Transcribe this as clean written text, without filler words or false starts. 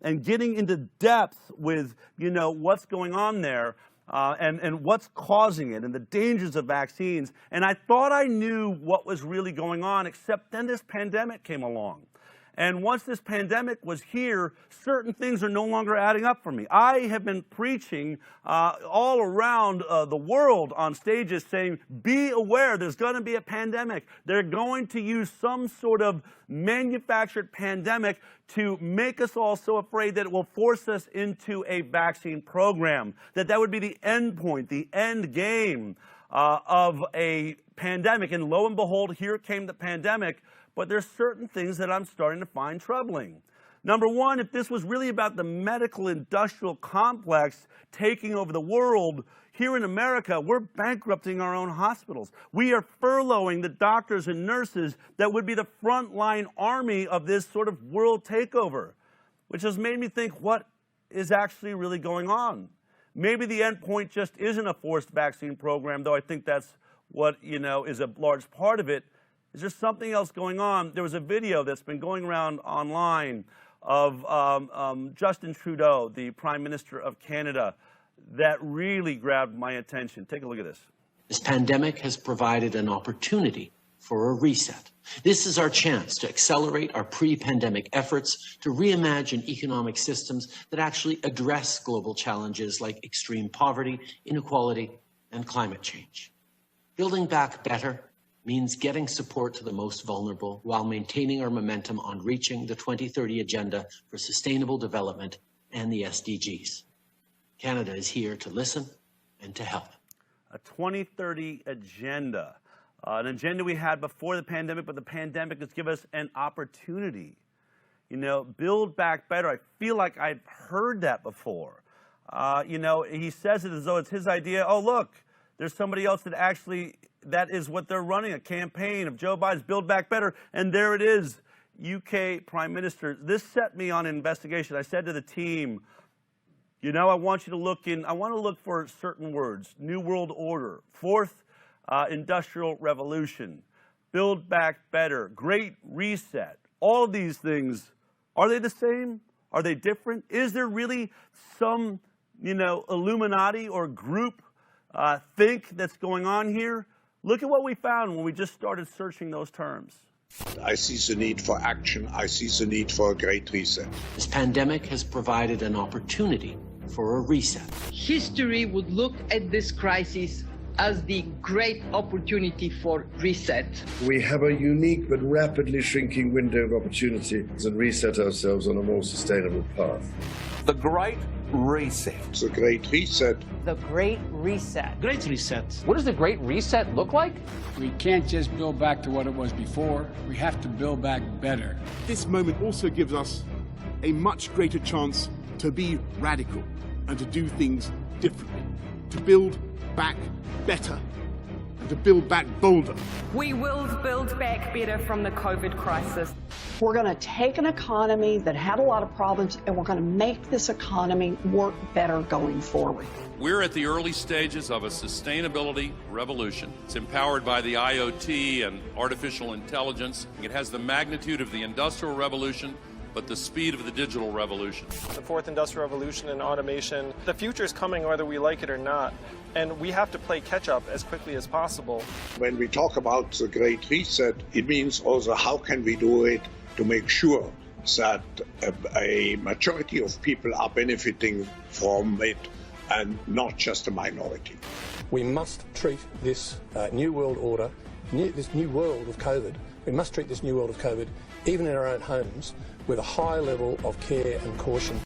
and getting into depth with, what's going on there and what's causing it and the dangers of vaccines. And I thought I knew what was really going on, except then this pandemic came along. And once this pandemic was here, certain things are no longer adding up for me. I have been preaching all around the world on stages saying, be aware, there's going to be a pandemic. They're going to use some sort of manufactured pandemic to make us all so afraid that it will force us into a vaccine program, that would be the end point, the end game of a pandemic. And lo and behold, here came the pandemic. But there's certain things that I'm starting to find troubling. Number one, if this was really about the medical industrial complex taking over the world, here in America, we're bankrupting our own hospitals. We are furloughing the doctors and nurses that would be the frontline army of this sort of world takeover, which has made me think, what is actually really going on? Maybe the end point just isn't a forced vaccine program, though I think that's what, is a large part of it. Is there something else going on? There was a video that's been going around online of Justin Trudeau, the Prime Minister of Canada, that really grabbed my attention. Take a look at this. This pandemic has provided an opportunity for a reset. This is our chance to accelerate our pre-pandemic efforts to reimagine economic systems that actually address global challenges like extreme poverty, inequality, and climate change. Building back better means getting support to the most vulnerable while maintaining our momentum on reaching the 2030 Agenda for Sustainable Development and the SDGs. Canada is here to listen and to help. A 2030 agenda, an agenda we had before the pandemic, but the pandemic has given us an opportunity. Build back better. I feel like I've heard that before. He says it as though it's his idea. Oh, look, there's somebody else that is what they're running, a campaign of Joe Biden's Build Back Better. And there it is, UK Prime Minister. This set me on an investigation. I said to the team, I want you to I want to look for certain words. New World Order, Fourth Industrial Revolution, Build Back Better, Great Reset. All of these things, are they the same? Are they different? Is there really some, Illuminati or group think that's going on here? Look at what we found when we just started searching those terms. I see the need for action. I see the need for a great reset. This pandemic has provided an opportunity for a reset. History would look at this crisis as the great opportunity for reset. We have a unique but rapidly shrinking window of opportunity to reset ourselves on a more sustainable path. The Great Reset. The Great Reset. The Great Reset. Great Reset. What does the Great Reset look like? We can't just build back to what it was before. We have to build back better. This moment also gives us a much greater chance to be radical and to do things differently, to build back better and to build back bolder. We will build back better from the COVID crisis. We're going to take an economy that had a lot of problems and we're going to make this economy work better going forward. We're at the early stages of a sustainability revolution. It's empowered by the IoT and artificial intelligence. It has the magnitude of the Industrial Revolution, but the speed of the digital revolution. The fourth industrial revolution and automation, the future is coming whether we like it or not, and we have to play catch up as quickly as possible. When we talk about the Great Reset, it means also how can we do it to make sure that a majority of people are benefiting from it and not just a minority. We must treat this new world order, this new world of COVID, we must treat this new world of COVID, even in our own homes, with a high level of care and caution.